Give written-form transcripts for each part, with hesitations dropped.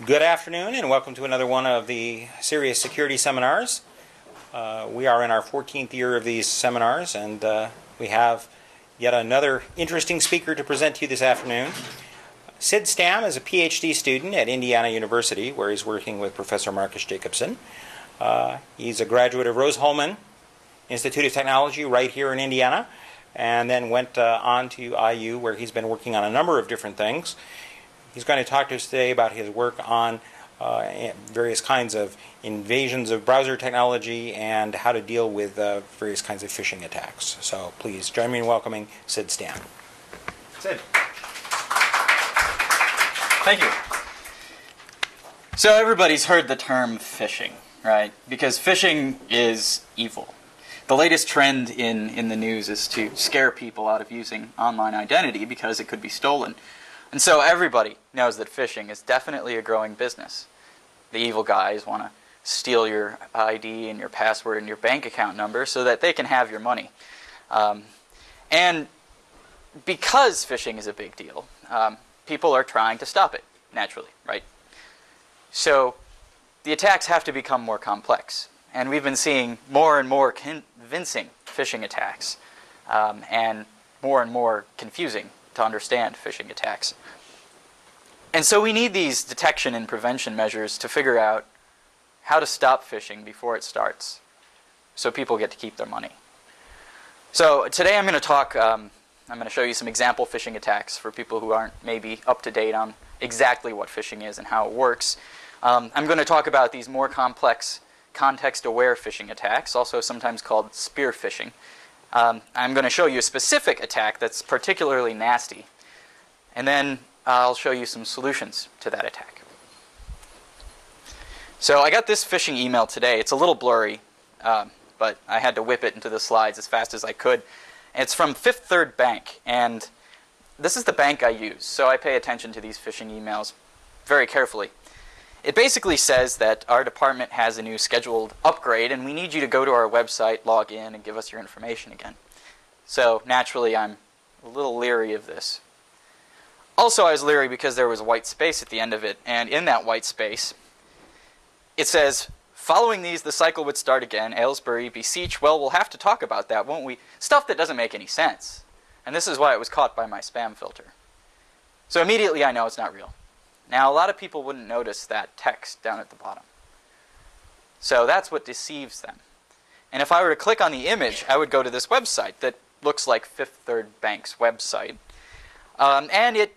Good afternoon and welcome to another one of the CERIAS security seminars. We are in our 14th year of these seminars, and we have yet another interesting speaker to present to you this afternoon. Sid Stamm is a PhD student at Indiana University, where he's working with Professor Marcus Jacobson. He's a graduate of Rose-Hulman Institute of Technology right here in Indiana, and then went on to IU, where he's been working on a number of different things. He's going to talk to us today about his work on various kinds of invasions of browser technology and how to deal with various kinds of phishing attacks. So please join me in welcoming Sid Stamm. Sid. Thank you. So everybody's heard the term phishing, right? Because phishing is evil. The latest trend in the news is to scare people out of using online identity because it could be stolen. And so everybody knows that phishing is definitely a growing business. The evil guys want to steal your ID and your password and your bank account number so that they can have your money. And because phishing is a big deal, people are trying to stop it, naturally, right? So the attacks have to become more complex. And we've been seeing more and more convincing phishing attacks and more confusing to understand phishing attacks. And so we need these detection and prevention measures to figure out how to stop phishing before it starts so people get to keep their money. So today I'm going to talk, I'm going to show you some example phishing attacks for people who aren't maybe up to date on exactly what phishing is and how it works. I'm going to talk about these more complex context-aware phishing attacks, also sometimes called spear phishing. I'm going to show you a specific attack that's particularly nasty, and then I'll show you some solutions to that attack. So I got this phishing email today. It's a little blurry, but I had to whip it into the slides as fast as I could. It's from Fifth Third Bank, and this is the bank I use, so I pay attention to these phishing emails very carefully. It basically says that our department has a new scheduled upgrade, and we need you to go to our website, log in, and give us your information again. So naturally, I'm a little leery of this. Also, I was leery because there was a white space at the end of it, and in that white space, it says, following these, the cycle would start again. Aylesbury, beseech, well, we'll have to talk about that, won't we? Stuff that doesn't make any sense. And this is why it was caught by my spam filter. So immediately I know it's not real. Now, a lot of people wouldn't notice that text down at the bottom. So that's what deceives them. And if I were to click on the image, I would go to this website that looks like Fifth Third Bank's website. And it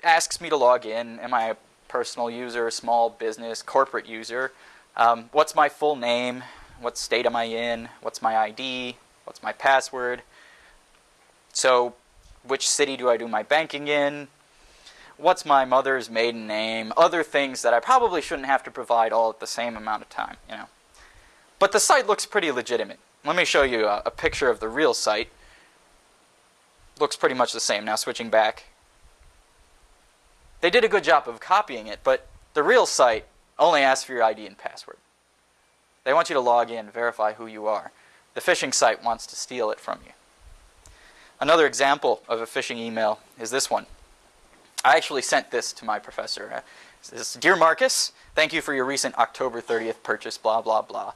asks me to log in. Am I a personal user, a small business, corporate user? What's my full name? What state am I in? What's my ID? What's my password? So which city do I do my banking in? What's my mother's maiden name? Other things that I probably shouldn't have to provide all at the same amount of time, you know. But the site looks pretty legitimate. Let me show you a picture of the real site. Looks pretty much the same. Now switching back. They did a good job of copying it, but the real site only asks for your ID and password. They want you to log in, verify who you are. The phishing site wants to steal it from you. Another example of a phishing email is this one. I actually sent this to my professor. This, Dear Marcus, thank you for your recent October 30th purchase, blah, blah, blah.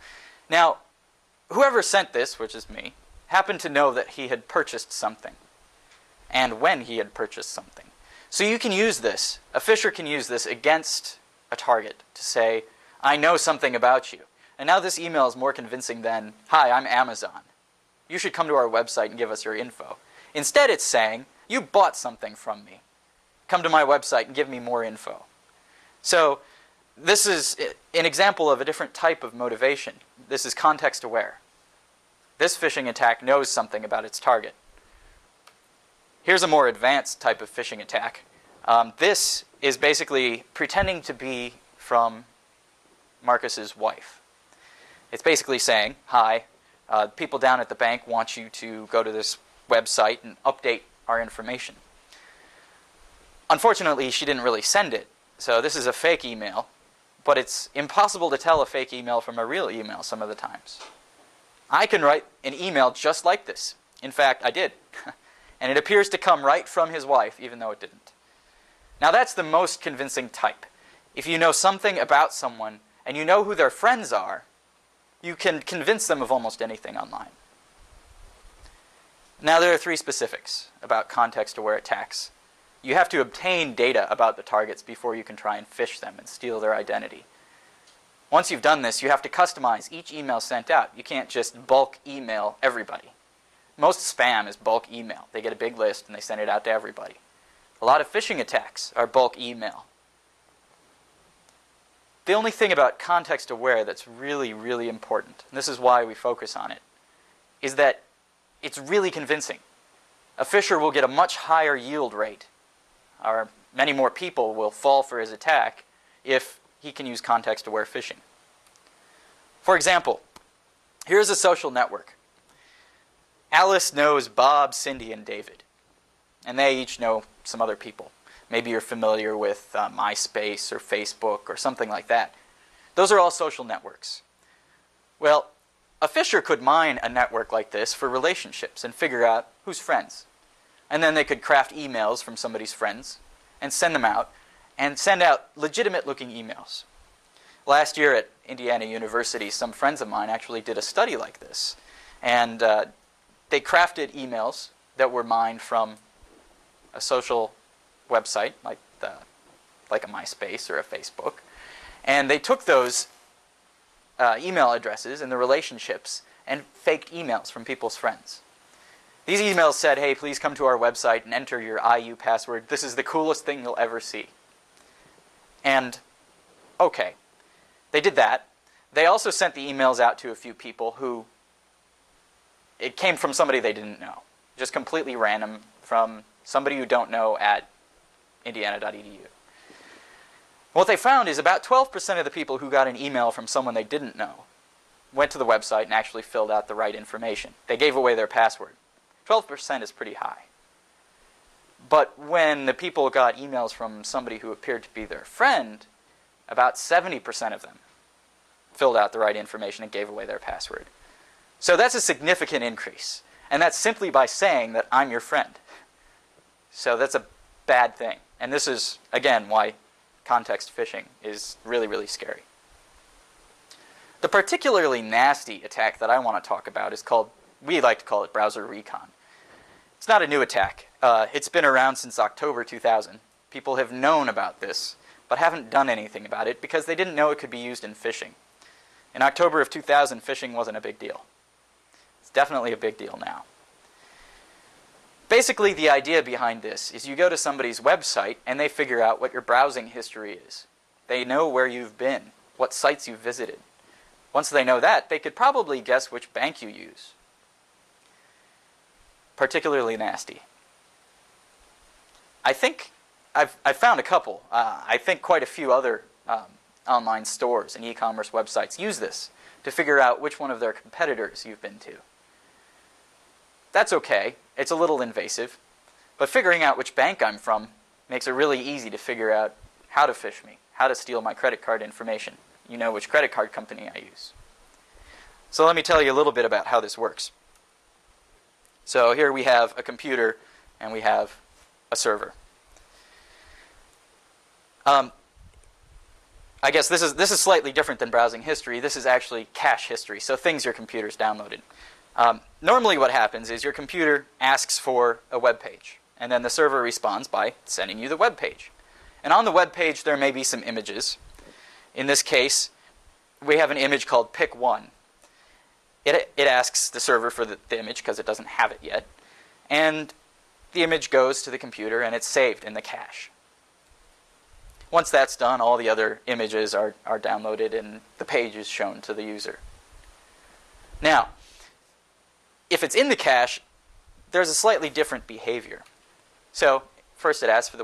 Now, whoever sent this, which is me, happened to know that he had purchased something and when he had purchased something. So you can use this. A phisher can use this against a target to say, I know something about you. And now this email is more convincing than, hi, I'm Amazon. You should come to our website and give us your info. Instead, it's saying, you bought something from me. Come to my website and give me more info. So this is an example of a different type of motivation. This is context aware. This phishing attack knows something about its target. Here's a more advanced type of phishing attack. This is basically pretending to be from Marcus's wife. It's basically saying, hi, people down at the bank want you to go to this website and update our information. Unfortunately, she didn't really send it, so this is a fake email, but it's impossible to tell a fake email from a real email some of the times. I can write an email just like this. In fact, I did. And it appears to come right from his wife, even though it didn't. Now that's the most convincing type. If you know something about someone and you know who their friends are, you can convince them of almost anything online. Now there are 3 specifics about context-aware attacks. You have to obtain data about the targets before you can try and phish them and steal their identity. Once you've done this, you have to customize each email sent out. You can't just bulk email everybody. Most spam is bulk email. They get a big list and they send it out to everybody. A lot of phishing attacks are bulk email. The only thing about context-aware that's really, really important, and this is why we focus on it, is that it's really convincing. A phisher will get a much higher yield rate, or many more people will fall for his attack if he can use context-aware phishing. For example, here's a social network. Alice knows Bob, Cindy, and David, and they each know some other people. Maybe you're familiar with MySpace or Facebook or something like that. Those are all social networks. Well, a phisher could mine a network like this for relationships and figure out who's friends. And then they could craft emails from somebody's friends and send them out, and send out legitimate-looking emails. Last year at Indiana University, some friends of mine actually did a study like this. And they crafted emails that were mined from a social website, like a MySpace or a Facebook. And they took those email addresses and the relationships and faked emails from people's friends. These emails said, hey, please come to our website and enter your IU password. This is the coolest thing you'll ever see. And, okay, they did that. They also sent the emails out to a few people who, it came from somebody they didn't know. Just completely random from somebody you don't know at indiana.edu. What they found is about 12% of the people who got an email from someone they didn't know went to the website and actually filled out the right information. They gave away their password. 12% is pretty high. But when the people got emails from somebody who appeared to be their friend, about 70% of them filled out the right information and gave away their password. So that's a significant increase. And that's simply by saying that I'm your friend. So that's a bad thing. And this is, again, why context phishing is really, really scary. The particularly nasty attack that I want to talk about is called, we like to call it Browser-Recon. It's not a new attack. It's been around since October 2000. People have known about this, but haven't done anything about it because they didn't know it could be used in phishing. In October of 2000, phishing wasn't a big deal. It's definitely a big deal now. Basically, the idea behind this is you go to somebody's website and they figure out what your browsing history is. They know where you've been, what sites you've visited. Once they know that, they could probably guess which bank you use. Particularly nasty. I think I've found a couple. I think quite a few other online stores and e-commerce websites use this to figure out which one of their competitors you've been to. That's okay. It's a little invasive. But figuring out which bank I'm from makes it really easy to figure out how to phish me, how to steal my credit card information. You know which credit card company I use. So let me tell you a little bit about how this works. So here we have a computer and we have a server. I guess this is slightly different than browsing history. This is actually cache history, so things your computer's downloaded. Normally what happens is your computer asks for a web page, and then the server responds by sending you the web page. And on the web page there may be some images. In this case, we have an image called pic1. It asks the server for the image because it doesn't have it yet. And the image goes to the computer and it's saved in the cache. Once that's done, all the other images are downloaded and the page is shown to the user. Now, if it's in the cache, there's a slightly different behavior. So first it asks for the